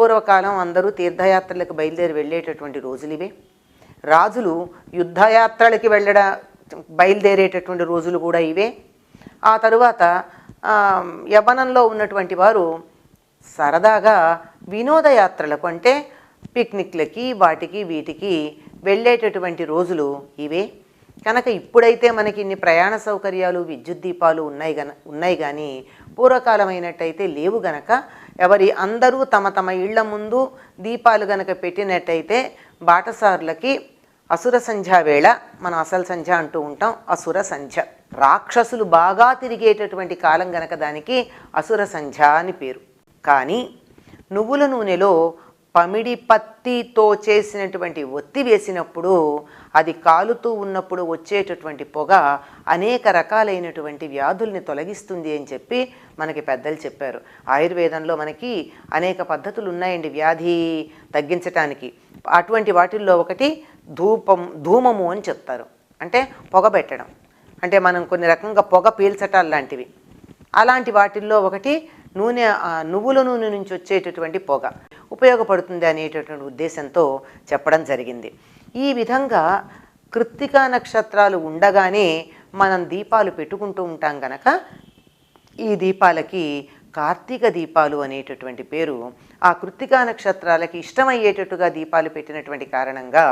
పూర్వకాలం అందరూ తీర్థయాత్రలకు బయలుదేరి వెళ్ళేటటువంటి రోజులు ఇవే. రాజులు యుద్ధయాత్రలకి బయలుదేరేటటువంటి రోజులు కూడా ఇవే. ఆ తరువాత యవ్వనంలో ఉన్నటువంటి వారు సరదాగా వినోదయాత్రలకు అంటే పిక్నిక్లకి వాటికి వీటికి వెళ్ళేటటువంటి రోజులు ఇవే. కనుక ఇప్పుడైతే మనకి ఇన్ని ప్రయాణ సౌకర్యాలు విద్యుత్ దీపాలు ఉన్నాయి కానీ పూర్వకాలమైనట్టయితే లేవు. గనక అందరూ తమ తమ ఇళ్ల ముందు దీపాలు గనక పెట్టినట్టయితే బాటసారులకి అసుర సంధ్యా వేళ, మనం అసలు సంధ్య అంటూ ఉంటాం, అసుర సంధ్య, రాక్షసులు బాగా తిరిగేటటువంటి కాలం గనక దానికి అసుర సంధ్య అని పేరు. కానీ నువ్వుల నూనెలో పమిడి పత్తితో చేసినటువంటి ఒత్తి వేసినప్పుడు అది కాలుతూ ఉన్నప్పుడు వచ్చేటటువంటి పొగ అనేక రకాలైనటువంటి వ్యాధుల్ని తొలగిస్తుంది అని చెప్పి మనకి పెద్దలు చెప్పారు. ఆయుర్వేదంలో మనకి అనేక పద్ధతులు ఉన్నాయండి వ్యాధి తగ్గించటానికి. అటువంటి వాటిల్లో ఒకటి ధూమము అని చెప్తారు. అంటే పొగ పెట్టడం, అంటే మనం కొన్ని రకంగా పొగ పీల్చటాలు లాంటివి. అలాంటి వాటిల్లో ఒకటి నువ్వుల నూనె నుంచి వచ్చేటటువంటి పొగ ఉపయోగపడుతుంది అనేటటువంటి ఉద్దేశంతో చెప్పడం జరిగింది. ఈ విధంగా కృత్తికా నక్షత్రాలు ఉండగానే మనం దీపాలు పెట్టుకుంటూ ఉంటాం కనుక ఈ దీపాలకి కార్తీక దీపాలు అనేటటువంటి పేరు. ఆ కృత్తికా నక్షత్రాలకి ఇష్టమయ్యేటట్టుగా దీపాలు పెట్టినటువంటి కారణంగా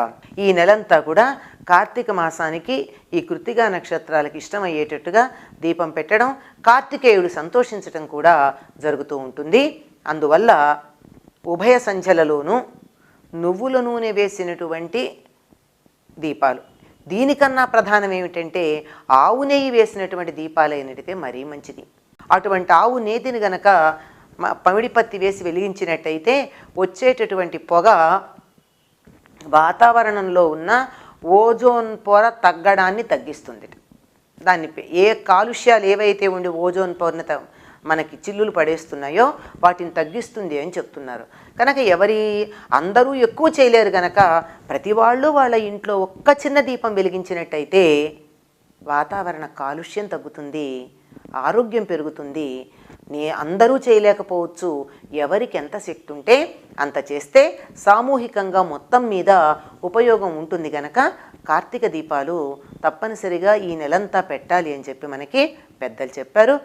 ఈ నెలంతా కూడా కార్తీక మాసానికి ఈ కృత్తికా నక్షత్రాలకి ఇష్టమయ్యేటట్టుగా దీపం పెట్టడం, కార్తికేయుడు సంతోషించటం కూడా జరుగుతూ ఉంటుంది. అందువల్ల ఉభయ సంధ్యలలోనూ నువ్వుల నూనె వేసినటువంటి దీపాలు, దీనికన్నా ప్రధానం ఏమిటంటే ఆవు నెయ్యి వేసినటువంటి దీపాలు అయినట్టయితే మరీ మంచిది. అటువంటి ఆవు నేతిని గనక పమిడి పత్తి వేసి వెలిగించినట్టయితే వచ్చేటటువంటి పొగ వాతావరణంలో ఉన్న ఓజోన్ పొర తగ్గడాన్ని తగ్గిస్తుంది. దాన్ని ఏ కాలుష్యాలు ఏవైతే ఉండి ఓజోన్ పొరను మనకి చిల్లులు పడేస్తున్నాయో వాటిని తగ్గిస్తుంది అని చెప్తున్నారు. కనుక అందరూ ఎక్కువ చేయలేరు కనుక ప్రతి వాళ్ళు వాళ్ళ ఇంట్లో ఒక్క చిన్న దీపం వెలిగించినట్టయితే వాతావరణ కాలుష్యం తగ్గుతుంది, ఆరోగ్యం పెరుగుతుంది. అందరూ చేయలేకపోవచ్చు, ఎవరికి ఎంత శక్తి ఉంటే అంత చేస్తే సామూహికంగా మొత్తం మీద ఉపయోగం ఉంటుంది. కనుక కార్తీక దీపాలు తప్పనిసరిగా ఈ నెలంతా పెట్టాలి అని చెప్పి మనకి పెద్దలు చెప్పారు.